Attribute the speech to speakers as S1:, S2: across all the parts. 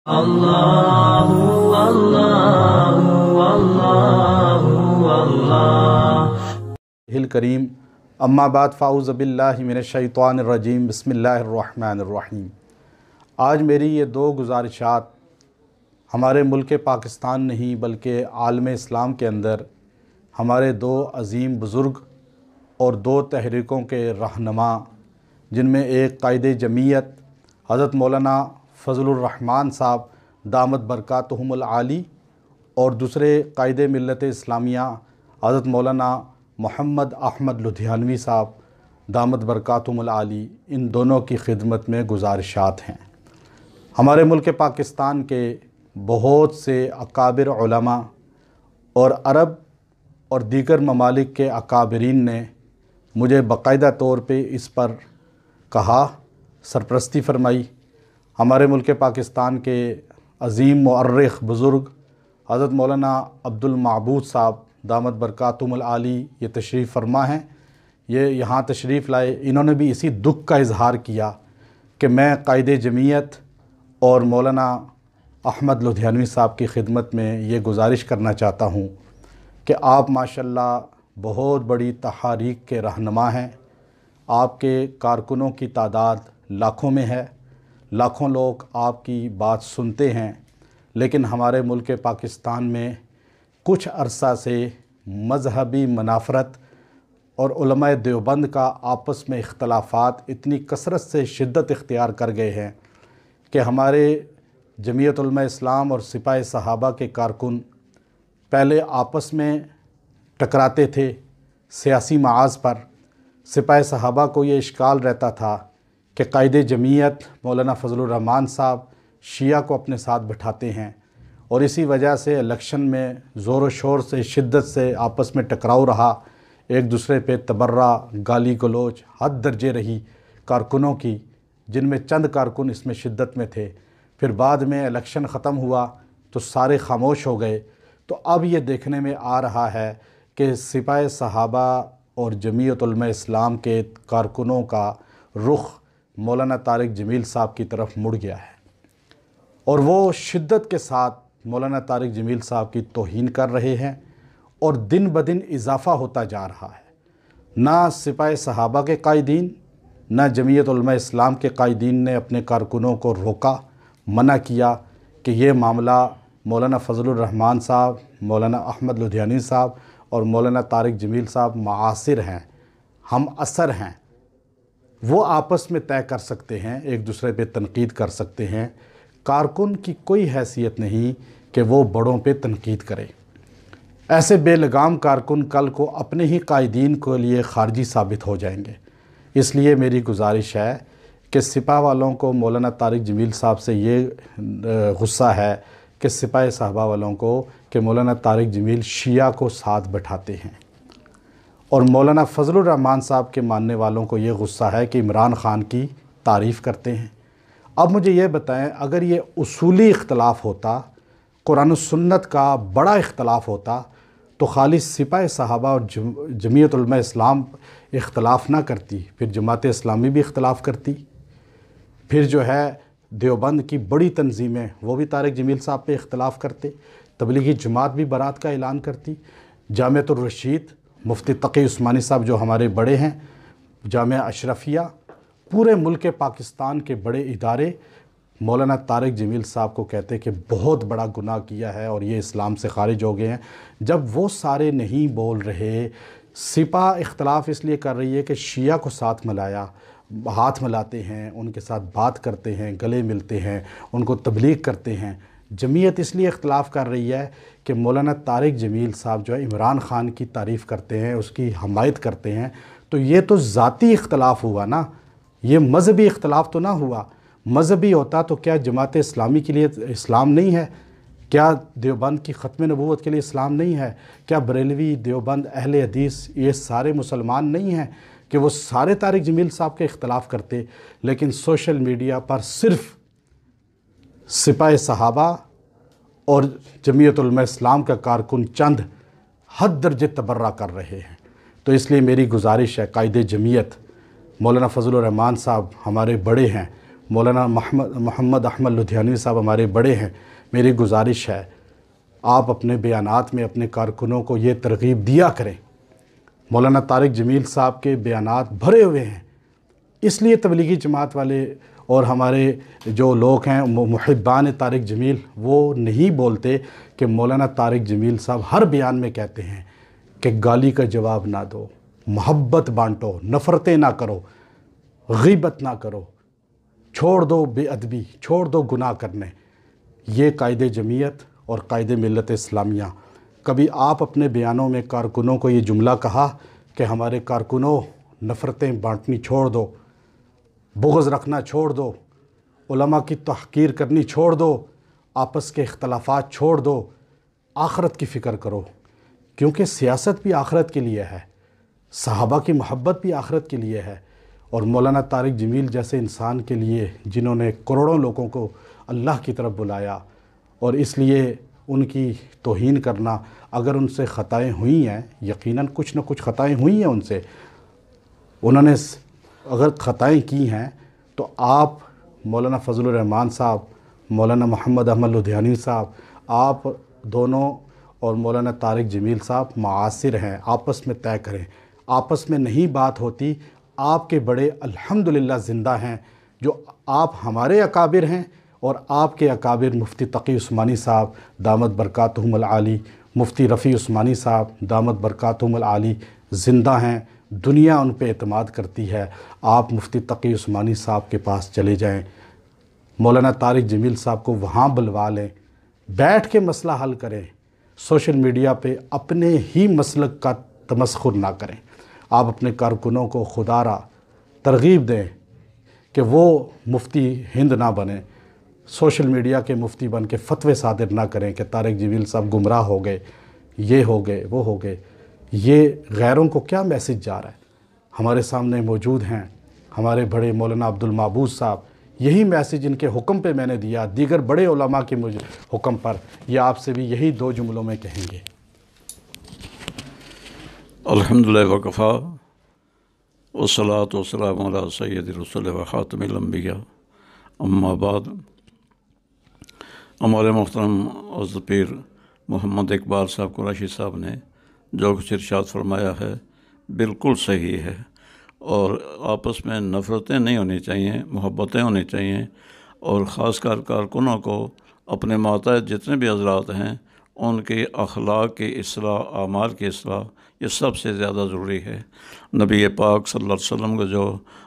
S1: اللہ اللہ اللہ اللہ
S2: کریم اما بعد فاعوذ باللہ من الشیطان الرجیم بسم اللہ الرحمن الرحیم۔ آج میری یہ دو گزارشات ہمارے ملک پاکستان نہیں بلکہ عالم اسلام کے اندر ہمارے دو عظیم بزرگ اور دو تحریکوں کے رہنما، جن میں ایک قائد جمعیت حضرت مولانا فضل الرحمان صاحب دامت برکاتہم العالی اور دوسرے قائد ملت اسلامیہ حضرت مولانا محمد احمد لدھیانوی صاحب دامت برکاتہم العالی، ان دونوں کی خدمت میں گزارشات ہیں۔ ہمارے ملک پاکستان کے بہت سے اکابر علماء اور عرب اور دیگر ممالک کے اکابرین نے مجھے باقاعدہ طور پہ اس پر کہا، سرپرستی فرمائی۔ ہمارے ملک پاکستان کے عظیم مؤرخ بزرگ حضرت مولانا عبد المعبود صاحب دامت برکاتہم العالی یہ تشریف فرما ہیں، یہ یہاں تشریف لائے۔ انہوں نے بھی اسی دکھ کا اظہار کیا کہ میں قائد جمعیت اور مولانا احمد لدھیانوی صاحب کی خدمت میں یہ گزارش کرنا چاہتا ہوں کہ آپ ماشاءاللہ بہت بڑی تحریک کے رہنما ہیں۔ آپ کے کارکنوں کی تعداد لاکھوں میں ہے، لاکھوں لوگ آپ کی بات سنتے ہیں، لیکن ہمارے ملک پاکستان میں کچھ عرصہ سے مذہبی منافرت اور علماء دیوبند کا آپس میں اختلافات اتنی کثرت سے شدت اختیار کر گئے ہیں کہ ہمارے جمعیت علماء اسلام اور سپاہ صحابہ کے کارکن پہلے آپس میں ٹکراتے تھے سیاسی معاذ پر۔ سپاہ صحابہ کو یہ اشکال رہتا تھا کہ قائد جمعیت مولانا فضل الرحمان صاحب شیعہ کو اپنے ساتھ بٹھاتے ہیں، اور اسی وجہ سے الیکشن میں زور و شور سے شدت سے آپس میں ٹکراؤ رہا، ایک دوسرے پہ تبرہ گالی گلوچ حد درجے رہی کارکنوں کی، جن میں چند کارکن اس میں شدت میں تھے۔ پھر بعد میں الیکشن ختم ہوا تو سارے خاموش ہو گئے۔ تو اب یہ دیکھنے میں آ رہا ہے کہ سپاہ صحابہ اور جمعیت علماء اسلام کے کارکنوں کا رخ مولانا طارق جمیل صاحب کی طرف مڑ گیا ہے، اور وہ شدت کے ساتھ مولانا طارق جمیل صاحب کی توہین کر رہے ہیں، اور دن بدن اضافہ ہوتا جا رہا ہے۔ نہ سپاہ صحابہ کے قائدین نہ جمعیت علماء اسلام کے قائدین نے اپنے کارکنوں کو روکا، منع کیا کہ یہ معاملہ مولانا فضل الرحمان صاحب، مولانا احمد لدھیانوی صاحب اور مولانا طارق جمیل صاحب معاصر ہیں، ہم عصر ہیں، وہ آپس میں طے کر سکتے ہیں، ایک دوسرے پہ تنقید کر سکتے ہیں۔ کارکن کی کوئی حیثیت نہیں کہ وہ بڑوں پہ تنقید کرے۔ ایسے بے لگام کارکن کل کو اپنے ہی قائدین کے لیے خارجی ثابت ہو جائیں گے۔ اس لیے میری گزارش ہے کہ سپاہ والوں کو مولانا طارق جمیل صاحب سے یہ غصہ ہے کہ سپاہ صحابہ والوں کو کہ مولانا طارق جمیل شیعہ کو ساتھ بٹھاتے ہیں، اور مولانا فضل الرحمان صاحب کے ماننے والوں کو یہ غصہ ہے کہ عمران خان کی تعریف کرتے ہیں۔ اب مجھے یہ بتائیں، اگر یہ اصولی اختلاف ہوتا، قرآن و سنت کا بڑا اختلاف ہوتا، تو خالی سپاہ صحابہ اور جمعیت علماء اسلام اختلاف نہ کرتی، پھر جماعت اسلامی بھی اختلاف کرتی، پھر جو ہے دیوبند کی بڑی تنظیمیں وہ بھی طارق جمیل صاحب پہ اختلاف کرتے، تبلیغی جماعت بھی برات کا اعلان کرتی، جامعۃ الرشید مفتی تقی عثمانی صاحب جو ہمارے بڑے ہیں، جامعہ اشرفیہ، پورے ملک پاکستان کے بڑے ادارے مولانا طارق جمیل صاحب کو کہتے کہ بہت بڑا گناہ کیا ہے اور یہ اسلام سے خارج ہو گئے ہیں۔ جب وہ سارے نہیں بول رہے، سپاہ اختلاف اس لیے کر رہی ہے کہ شیعہ کو ساتھ ملایا، ہاتھ ملاتے ہیں، ان کے ساتھ بات کرتے ہیں، گلے ملتے ہیں، ان کو تبلیغ کرتے ہیں۔ جمعیت اس لیے اختلاف کر رہی ہے کہ مولانا طارق جمیل صاحب جو ہے عمران خان کی تعریف کرتے ہیں، اس کی حمایت کرتے ہیں۔ تو یہ تو ذاتی اختلاف ہوا نا، یہ مذہبی اختلاف تو نہ ہوا۔ مذہبی ہوتا تو کیا جماعت اسلامی کے لیے اسلام نہیں ہے؟ کیا دیوبند کی ختم نبوت کے لیے اسلام نہیں ہے؟ کیا بریلوی، دیوبند، اہل حدیث یہ سارے مسلمان نہیں ہیں کہ وہ سارے طارق جمیل صاحب کے اختلاف کرتے؟ لیکن سوشل میڈیا پر صرف سپاہ صحابہ اور جمعیت علماء اسلام کا کارکن چند حد درجے تبرہ کر رہے ہیں۔ تو اس لیے میری گزارش ہے، قائد جمعیت مولانا فضل الرحمان صاحب ہمارے بڑے ہیں، مولانا محمد احمد لدھیانوی صاحب ہمارے بڑے ہیں، میری گزارش ہے آپ اپنے بیانات میں اپنے کارکنوں کو یہ ترغیب دیا کریں۔ مولانا طارق جمیل صاحب کے بیانات بھرے ہوئے ہیں، اس لیے تبلیغی جماعت والے اور ہمارے جو لوگ ہیں محبان طارق جمیل وہ نہیں بولتے کہ مولانا طارق جمیل صاحب ہر بیان میں کہتے ہیں کہ گالی کا جواب نہ دو، محبت بانٹو، نفرتیں نہ کرو، غیبت نہ کرو، چھوڑ دو بے ادبی، چھوڑ دو گناہ کرنے۔ یہ قائد جمعیت اور قائد ملت اسلامیہ۔ کبھی آپ اپنے بیانوں میں کارکنوں کو یہ جملہ کہا کہ ہمارے کارکنوں نفرتیں بانٹنی چھوڑ دو، بغض رکھنا چھوڑ دو، علماء کی تحقیر کرنی چھوڑ دو، آپس کے اختلافات چھوڑ دو، آخرت کی فکر کرو؟ کیونکہ سیاست بھی آخرت کے لیے ہے، صحابہ کی محبت بھی آخرت کے لیے ہے، اور مولانا طارق جمیل جیسے انسان کے لیے جنہوں نے کروڑوں لوگوں کو اللہ کی طرف بلایا، اور اس لیے ان کی توہین کرنا، اگر ان سے خطائیں ہوئی ہیں، یقیناً کچھ نہ کچھ خطائیں ہوئی ہیں ان سے، انہوں نے اگر خطائیں کی ہیں تو آپ مولانا فضل الرحمان صاحب، مولانا محمد احمد لدھیانوی صاحب، آپ دونوں اور مولانا طارق جمیل صاحب معاصر ہیں، آپس میں طے کریں۔ آپس میں نہیں بات ہوتی، آپ کے بڑے الحمدللہ زندہ ہیں، جو آپ ہمارے اکابر ہیں، اور آپ کے اکابر مفتی تقی عثمانی صاحب دامت برکاتہم العالی، مفتی رفیع عثمانی صاحب دامت برکاتہم العالی زندہ ہیں، دنیا ان پہ اعتماد کرتی ہے۔ آپ مفتی تقی عثمانی صاحب کے پاس چلے جائیں، مولانا طارق جمیل صاحب کو وہاں بلوا لیں، بیٹھ کے مسئلہ حل کریں، سوشل میڈیا پہ اپنے ہی مسلک کا تمسخر نہ کریں۔ آپ اپنے کارکنوں کو خدا را ترغیب دیں کہ وہ مفتی ہند نہ بنیں، سوشل میڈیا کے مفتی بن کے فتوے صادر نہ کریں کہ طارق جمیل صاحب گمراہ ہو گئے، یہ ہو گئے، وہ ہو گئے۔ یہ غیروں کو کیا میسج جا رہا ہے؟ ہمارے سامنے موجود ہیں ہمارے بڑے مولانا عبد المعبود صاحب، یہی میسج ان کے حکم پہ میں نے دیا، دیگر بڑے علماء کے حکم پر، یہ آپ سے بھی یہی دو جملوں میں کہیں گے۔
S3: الحمدللہ وکفا والصلاۃ والسلام علی سید الرسل و خاتم الانبیاء، اما بعد۔ ہمارے محترم حضرت پیر محمد اقبال صاحب قریشی صاحب نے جو کچھ ارشاد فرمایا ہے بالکل صحیح ہے، اور آپس میں نفرتیں نہیں ہونی چاہیے، محبتیں ہونی چاہیے، اور خاص کر کارکنوں کو اپنے ماتحت جتنے بھی حضرات ہیں ان کی اخلاق کی اصلاح، اعمال کی اصلاح، یہ سب سے زیادہ ضروری ہے۔ نبی پاک صلی اللہ علیہ وسلم کو جو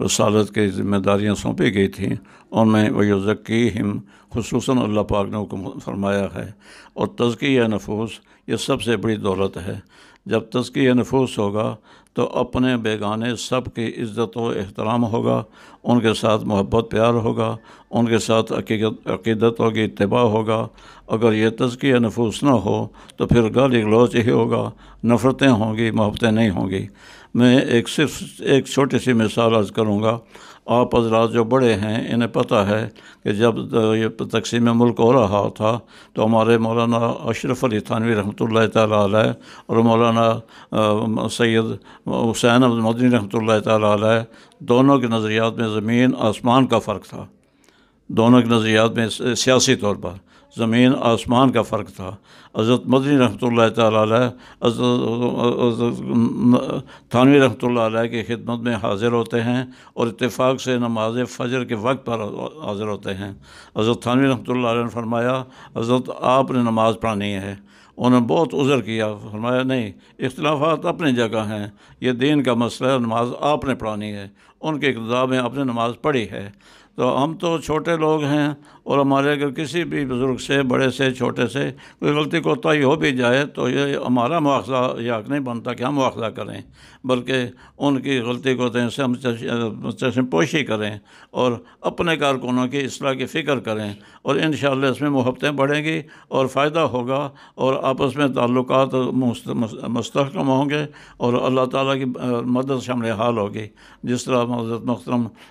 S3: رسالت کی ذمہ داریاں سونپی گئی تھیں ان میں وَيُزَكِّيهِمْ خصوصاً اللہ پاک نے حکم فرمایا ہے، اور تزکیہ نفوس یہ سب سے بڑی دولت ہے۔ جب تزکیہ نفوس ہوگا تو اپنے بیگانے سب کی عزت و احترام ہوگا، ان کے ساتھ محبت پیار ہوگا، ان کے ساتھ عقیدت ہوگی، اتباع ہوگا۔ اگر یہ تزکیہ نفوس نہ ہو تو پھر گالی گلوچ ہی ہوگا، نفرتیں ہوں گی، محبتیں نہیں ہوں گی۔ میں صرف ایک چھوٹی سی مثال عرض کروں گا۔ آپ حضرات جو بڑے ہیں انہیں پتہ ہے کہ جب یہ تقسیم ملک ہو رہا تھا تو ہمارے مولانا اشرف علی تھانوی رحمۃ اللہ تعالیٰ علیہ اور مولانا سید حسین احمد مدنی رحمۃ اللہ تعالیٰ علیہ، دونوں کے نظریات میں زمین آسمان کا فرق تھا۔ دونوں کے نظریات میں سیاسی طور پر زمین آسمان کا فرق تھا۔ حضرت مدنی رحمۃ اللہ تعالیٰ علیہ حضرت تھانوی رحمۃ اللہ علیہ کی خدمت میں حاضر ہوتے ہیں اور اتفاق سے نماز فجر کے وقت پر حاضر ہوتے ہیں۔ حضرت تھانوی رحمۃ اللہ علیہ نے فرمایا حضرت آپ نے نماز پڑھانی ہے۔ انہوں نے بہت عذر کیا، فرمایا نہیں، اختلافات اپنی جگہ ہیں، یہ دین کا مسئلہ ہے، نماز آپ نے پڑھانی ہے۔ ان کے اقتداء میں آپ نے نماز پڑھی ہے۔ تو ہم تو چھوٹے لوگ ہیں، اور ہمارے اگر کسی بھی بزرگ سے، بڑے سے، چھوٹے سے کوئی غلطی کوتاہی ہو بھی جائے تو یہ ہمارا مواخذہ یہ حق نہیں بنتا کہ ہم مواخذہ کریں، بلکہ ان کی غلطی کوتاہی سے ہم چشم پوشی کریں اور اپنے کارکنوں کی اصلاح کی فکر کریں، اور انشاءاللہ اس میں محبتیں بڑھیں گی اور فائدہ ہوگا، اور آپس میں تعلقات مستحکم ہوں گے، اور اللہ تعالیٰ کی مدد شامل حال ہوگی۔ جس طرح حضرت محترم